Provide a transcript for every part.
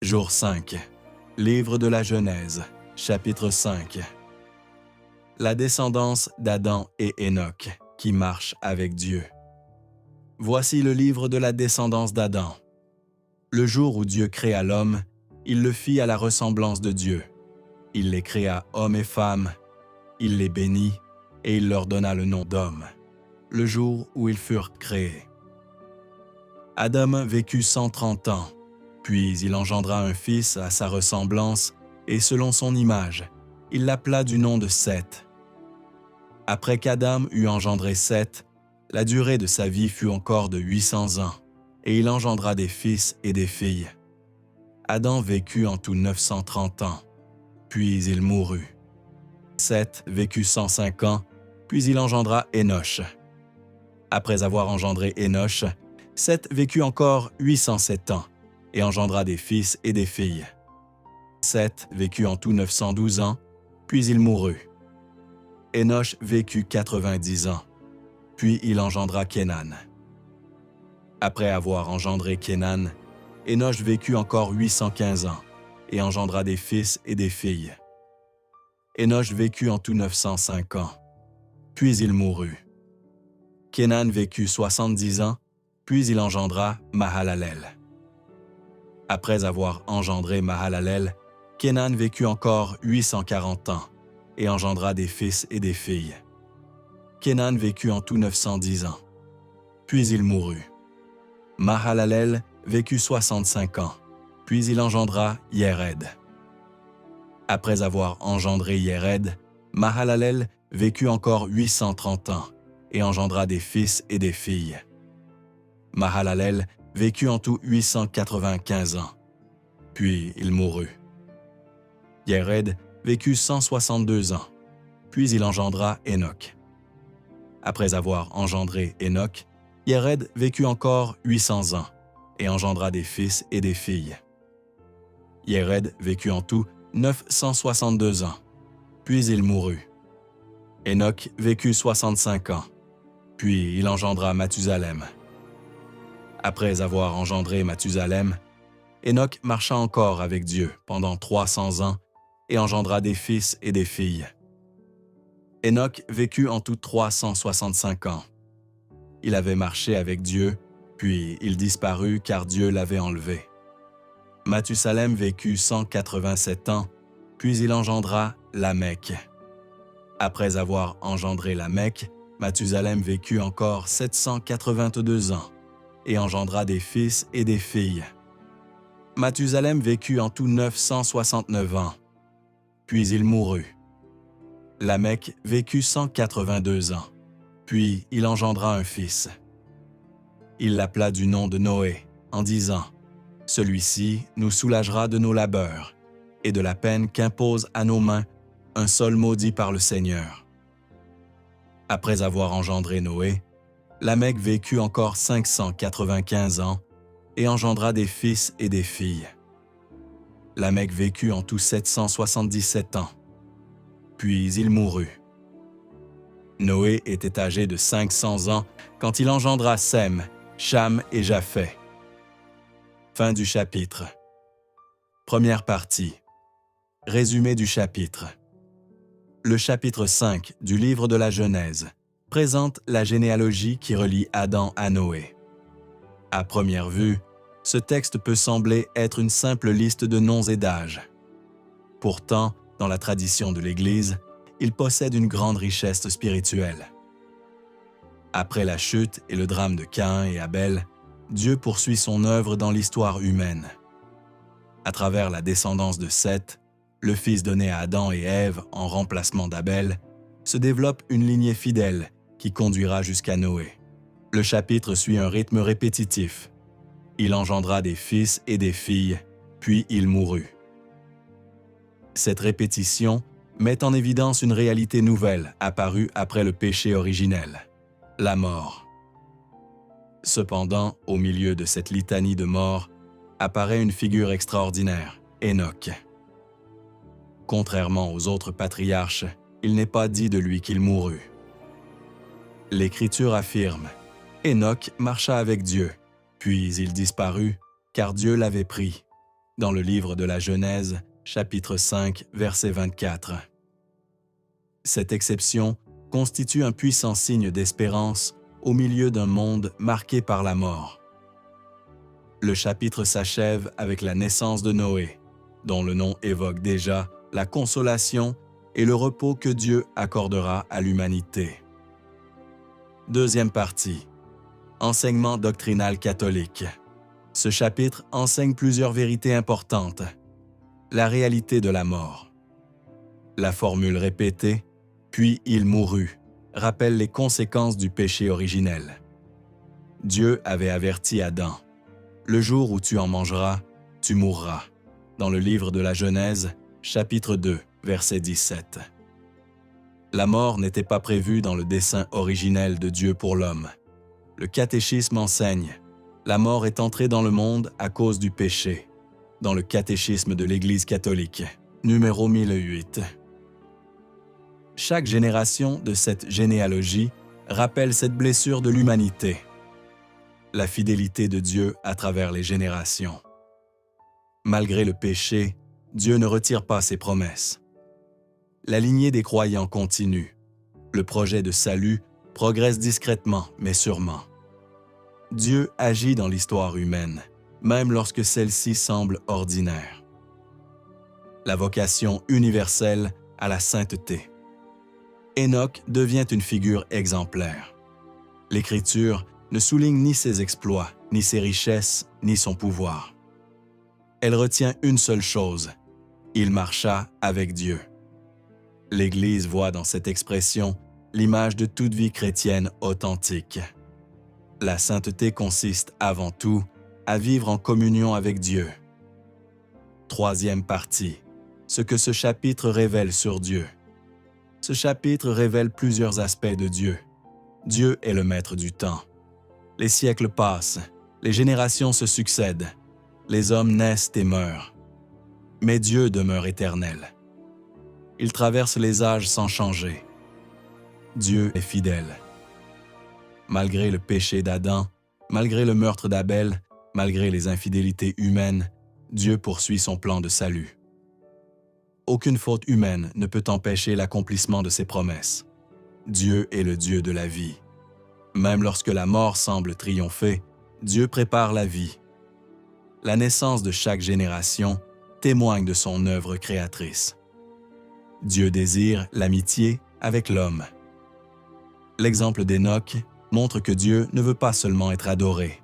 Jour 5. Livre de la Genèse, chapitre 5. La descendance d'Adam et Enoch qui marchent avec Dieu. Voici le livre de la descendance d'Adam. Le jour où Dieu créa l'homme, il le fit à la ressemblance de Dieu. Il les créa hommes et femmes, il les bénit et il leur donna le nom d'homme, le jour où ils furent créés. Adam vécut 130 ans, puis il engendra un fils à sa ressemblance et selon son image. Il l'appela du nom de Seth. Après qu'Adam eut engendré Seth, la durée de sa vie fut encore de 800 ans, et il engendra des fils et des filles. Adam vécut en tout 930 ans, puis il mourut. Seth vécut 105 ans, puis il engendra Énoch. Après avoir engendré Énoch, Seth vécut encore 807 ans, et engendra des fils et des filles. Seth vécut en tout 912 ans, puis il mourut. Énoch vécut 90 ans, puis il engendra Kénan. Après avoir engendré Kénan, Énoch vécut encore 815 ans, et engendra des fils et des filles. Énoch vécut en tout 905 ans, puis il mourut. Kénan vécut 70 ans, puis il engendra Mahalalel. Après avoir engendré Mahalalel, Kénan vécut encore 840 ans, et engendra des fils et des filles. Kénan vécut en tout 910 ans, puis il mourut. Mahalalel vécut 65 ans, puis il engendra Yéred. Après avoir engendré Yéred, Mahalalel vécut encore 830 ans, et engendra des fils et des filles. Mahalalel vécut en tout 895 ans, puis il mourut. Yéred vécut 162 ans, puis il engendra Enoch. Après avoir engendré Enoch, Yéred vécut encore 800 ans, et engendra des fils et des filles. Yéred vécut en tout 962 ans, puis il mourut. Enoch vécut 65 ans, puis il engendra Mathusalem. Après avoir engendré Mathusalem, Enoch marcha encore avec Dieu pendant 300 ans et engendra des fils et des filles. Enoch vécut en tout 365 ans. Il avait marché avec Dieu, puis il disparut car Dieu l'avait enlevé. Mathusalem vécut 187 ans, puis il engendra Lamech. Après avoir engendré Lamech, Mathusalem vécut encore 782 ans et engendra des fils et des filles. Mathusalem vécut en tout 969 ans, puis il mourut. Lamech vécut 182 ans, puis il engendra un fils. Il l'appela du nom de Noé, en disant « Celui-ci nous soulagera de nos labeurs et de la peine qu'impose à nos mains un sol maudit par le Seigneur. » Après avoir engendré Noé, Lamech vécut encore 595 ans et engendra des fils et des filles. Lamech vécut en tout 777 ans, puis il mourut. Noé était âgé de 500 ans quand il engendra Sem, Cham et Japheth. Fin du chapitre. Première partie. Résumé du chapitre. Le chapitre 5 du livre de la Genèse présente la généalogie qui relie Adam à Noé. À première vue, ce texte peut sembler être une simple liste de noms et d'âges. Pourtant, dans la tradition de l'Église, il possède une grande richesse spirituelle. Après la chute et le drame de Caïn et Abel, Dieu poursuit son œuvre dans l'histoire humaine. À travers la descendance de Seth, le fils donné à Adam et Ève en remplacement d'Abel, se développe une lignée fidèle qui conduira jusqu'à Noé. Le chapitre suit un rythme répétitif. Il engendra des fils et des filles, puis il mourut. Cette répétition met en évidence une réalité nouvelle apparue après le péché originel, la mort. Cependant, au milieu de cette litanie de mort, apparaît une figure extraordinaire, Enoch. Contrairement aux autres patriarches, il n'est pas dit de lui qu'il mourut. L'Écriture affirme « Enoch marcha avec Dieu, puis il disparut, car Dieu l'avait pris. dans le livre de la Genèse, chapitre 5, verset 24. Cette exception constitue un puissant signe d'espérance au milieu d'un monde marqué par la mort. Le chapitre s'achève avec la naissance de Noé, dont le nom évoque déjà la consolation et le repos que Dieu accordera à l'humanité. Deuxième partie. Enseignement doctrinal catholique. Ce chapitre enseigne plusieurs vérités importantes. La réalité de la mort. La formule répétée « puis il mourut » rappelle les conséquences du péché originel. Dieu avait averti Adam « Le jour où tu en mangeras, tu mourras » dans le livre de la Genèse, chapitre 2, verset 17. La mort n'était pas prévue dans le dessein originel de Dieu pour l'homme. Le catéchisme enseigne « La mort est entrée dans le monde à cause du péché » dans le catéchisme de l'Église catholique, numéro 1008. Chaque génération de cette généalogie rappelle cette blessure de l'humanité, la fidélité de Dieu à travers les générations. Malgré le péché, Dieu ne retire pas ses promesses. La lignée des croyants continue. Le projet de salut progresse discrètement mais sûrement. Dieu agit dans l'histoire humaine, même lorsque celle-ci semble ordinaire. La vocation universelle à la sainteté. Enoch devient une figure exemplaire. L'Écriture ne souligne ni ses exploits, ni ses richesses, ni son pouvoir. Elle retient une seule chose, il marcha avec Dieu. L'Église voit dans cette expression l'image de toute vie chrétienne authentique. La sainteté consiste avant tout à vivre en communion avec Dieu. Troisième partie, ce que ce chapitre révèle sur Dieu. Ce chapitre révèle plusieurs aspects de Dieu. Dieu est le maître du temps. Les siècles passent, les générations se succèdent, les hommes naissent et meurent. Mais Dieu demeure éternel. Il traverse les âges sans changer. Dieu est fidèle. Malgré le péché d'Adam, malgré le meurtre d'Abel, malgré les infidélités humaines, Dieu poursuit son plan de salut. Aucune faute humaine ne peut empêcher l'accomplissement de ses promesses. Dieu est le Dieu de la vie. Même lorsque la mort semble triompher, Dieu prépare la vie. La naissance de chaque génération témoigne de son œuvre créatrice. Dieu désire l'amitié avec l'homme. L'exemple d'Enoch montre que Dieu ne veut pas seulement être adoré.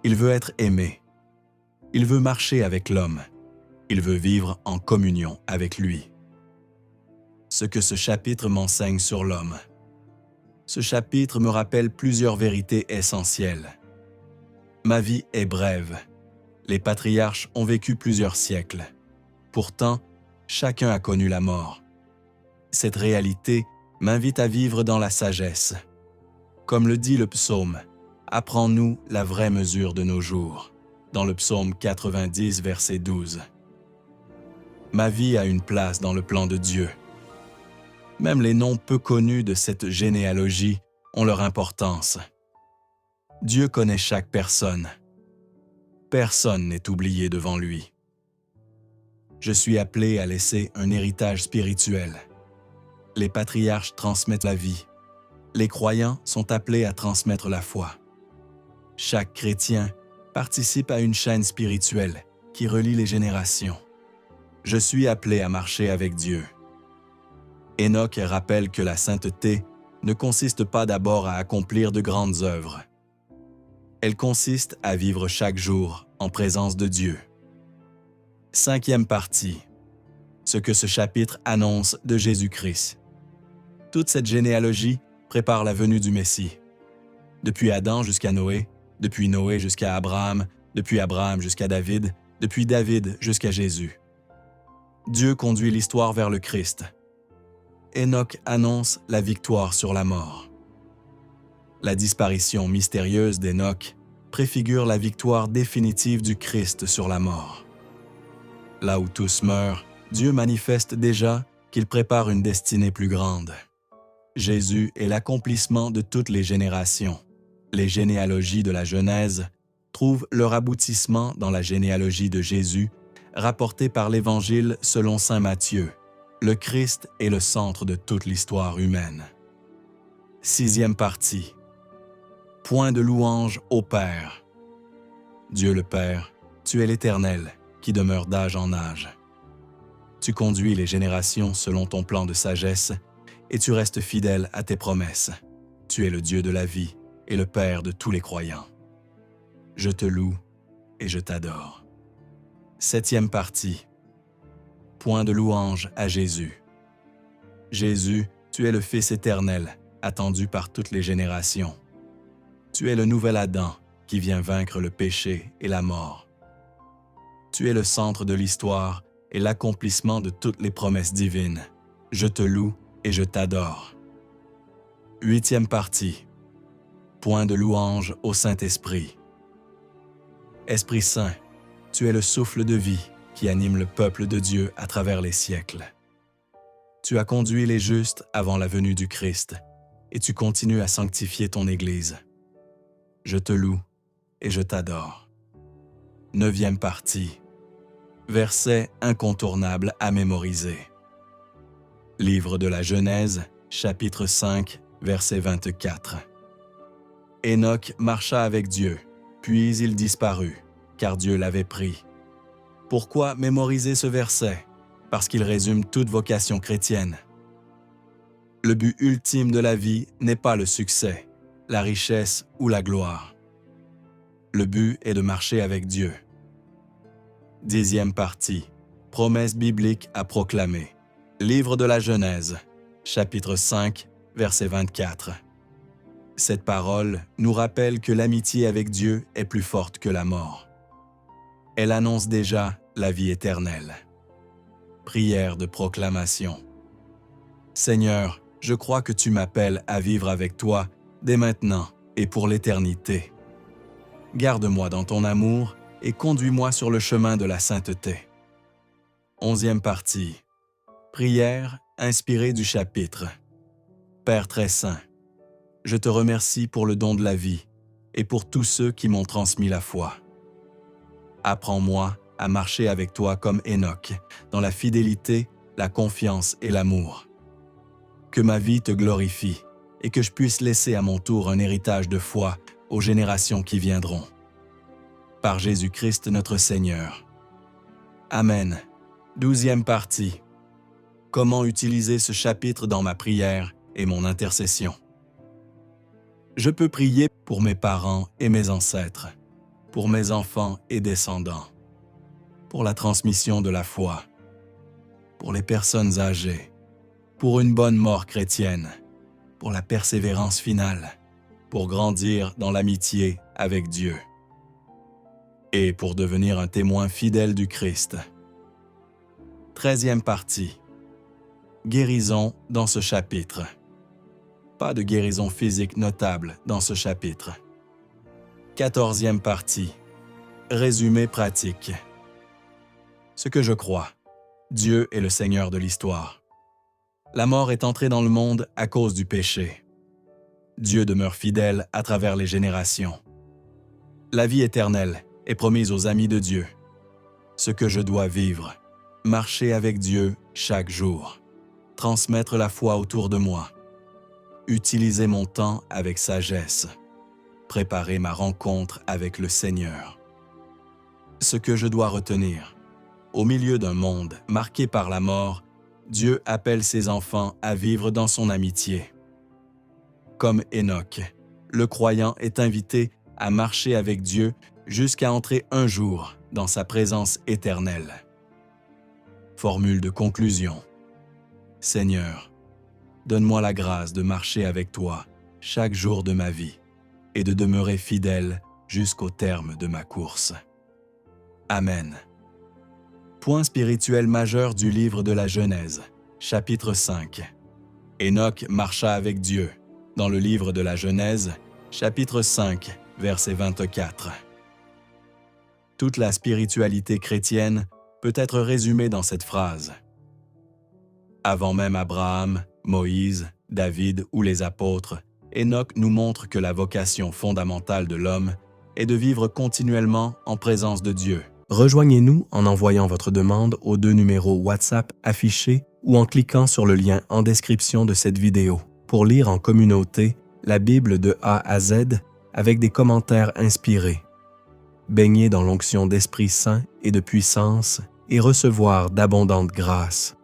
Il veut être aimé. Il veut marcher avec l'homme. Il veut vivre en communion avec lui. Ce que ce chapitre m'enseigne sur l'homme. Ce chapitre me rappelle plusieurs vérités essentielles. Ma vie est brève. Les patriarches ont vécu plusieurs siècles. Pourtant, chacun a connu la mort. Cette réalité m'invite à vivre dans la sagesse. Comme le dit le psaume, « Apprends-nous la vraie mesure de nos jours » dans le psaume 90, verset 12. Ma vie a une place dans le plan de Dieu. Même les noms peu connus de cette généalogie ont leur importance. Dieu connaît chaque personne. Personne n'est oublié devant lui. Je suis appelé à laisser un héritage spirituel. Les patriarches transmettent la vie. Les croyants sont appelés à transmettre la foi. Chaque chrétien participe à une chaîne spirituelle qui relie les générations. Je suis appelé à marcher avec Dieu. Enoch rappelle que la sainteté ne consiste pas d'abord à accomplir de grandes œuvres. Elle consiste à vivre chaque jour en présence de Dieu. Cinquième partie. Ce que ce chapitre annonce de Jésus-Christ. Toute cette généalogie prépare la venue du Messie. Depuis Adam jusqu'à Noé, depuis Noé jusqu'à Abraham, depuis Abraham jusqu'à David, depuis David jusqu'à Jésus. Dieu conduit l'histoire vers le Christ. Enoch annonce la victoire sur la mort. La disparition mystérieuse d'Enoch préfigure la victoire définitive du Christ sur la mort. Là où tous meurent, Dieu manifeste déjà qu'il prépare une destinée plus grande. Jésus est l'accomplissement de toutes les générations. Les généalogies de la Genèse trouvent leur aboutissement dans la généalogie de Jésus rapporté par l'Évangile selon saint Matthieu. Le Christ est le centre de toute l'histoire humaine. 6e partie. Point de louange au Père. Dieu le Père, tu es l'Éternel, qui demeure d'âge en âge. Tu conduis les générations selon ton plan de sagesse, et tu restes fidèle à tes promesses. Tu es le Dieu de la vie et le Père de tous les croyants. Je te loue et je t'adore. 7e partie. Point de louange à Jésus. Jésus, tu es le Fils éternel, attendu par toutes les générations. Tu es le nouvel Adam qui vient vaincre le péché et la mort. Tu es le centre de l'histoire et l'accomplissement de toutes les promesses divines. Je te loue et je t'adore. 8e partie. Point de louange au Saint-Esprit. Esprit Saint, tu es le souffle de vie qui anime le peuple de Dieu à travers les siècles. Tu as conduit les justes avant la venue du Christ et tu continues à sanctifier ton Église. Je te loue et je t'adore. 9e partie. Versets incontournables à mémoriser. Livre de la Genèse, chapitre 5, verset 24. Enoch marcha avec Dieu, puis il disparut, car Dieu l'avait pris. Pourquoi mémoriser ce verset? Parce qu'il résume toute vocation chrétienne. Le but ultime de la vie n'est pas le succès, la richesse ou la gloire. Le but est de marcher avec Dieu. 10e partie. Promesse biblique à proclamer. Livre de la Genèse, chapitre 5, verset 24. Cette parole nous rappelle que l'amitié avec Dieu est plus forte que la mort. Elle annonce déjà la vie éternelle. Prière de proclamation. Seigneur, je crois que tu m'appelles à vivre avec toi dès maintenant et pour l'éternité. Garde-moi dans ton amour et conduis-moi sur le chemin de la sainteté. 11e partie. Prière inspirée du chapitre. Père très saint, je te remercie pour le don de la vie et pour tous ceux qui m'ont transmis la foi. Apprends-moi à marcher avec toi comme Enoch, dans la fidélité, la confiance et l'amour. Que ma vie te glorifie et que je puisse laisser à mon tour un héritage de foi aux générations qui viendront. Par Jésus-Christ notre Seigneur. Amen. 12e partie. Comment utiliser ce chapitre dans ma prière et mon intercession? Je peux prier pour mes parents et mes ancêtres, pour mes enfants et descendants, pour la transmission de la foi, pour les personnes âgées, pour une bonne mort chrétienne, pour la persévérance finale, pour grandir dans l'amitié avec Dieu et pour devenir un témoin fidèle du Christ. 13e partie. Guérison dans ce chapitre. Pas de guérison physique notable dans ce chapitre. 14e partie. Résumé pratique. Ce que je crois, Dieu est le Seigneur de l'histoire. La mort est entrée dans le monde à cause du péché. Dieu demeure fidèle à travers les générations. La vie éternelle est promise aux amis de Dieu. Ce que je dois vivre, marcher avec Dieu chaque jour, transmettre la foi autour de moi, utiliser mon temps avec sagesse, préparer ma rencontre avec le Seigneur. Ce que je dois retenir, au milieu d'un monde marqué par la mort, Dieu appelle ses enfants à vivre dans son amitié. Comme Enoch, le croyant est invité à marcher avec Dieu jusqu'à entrer un jour dans sa présence éternelle. Formule de conclusion. Seigneur, donne-moi la grâce de marcher avec toi chaque jour de ma vie et de demeurer fidèle jusqu'au terme de ma course. Amen. Point spirituel majeur du livre de la Genèse, chapitre 5. Enoch marcha avec Dieu, dans le livre de la Genèse, chapitre 5, verset 24. Toute la spiritualité chrétienne peut être résumée dans cette phrase. Avant même Abraham, Moïse, David ou les apôtres, Enoch nous montre que la vocation fondamentale de l'homme est de vivre continuellement en présence de Dieu Rejoignez-nous en envoyant votre demande aux 2 numéros WhatsApp affichés ou en cliquant sur le lien en description de cette vidéo pour lire en communauté la Bible de A à Z avec des commentaires inspirés. Baignez dans l'onction d'Esprit Saint et de puissance et recevoir d'abondantes grâces.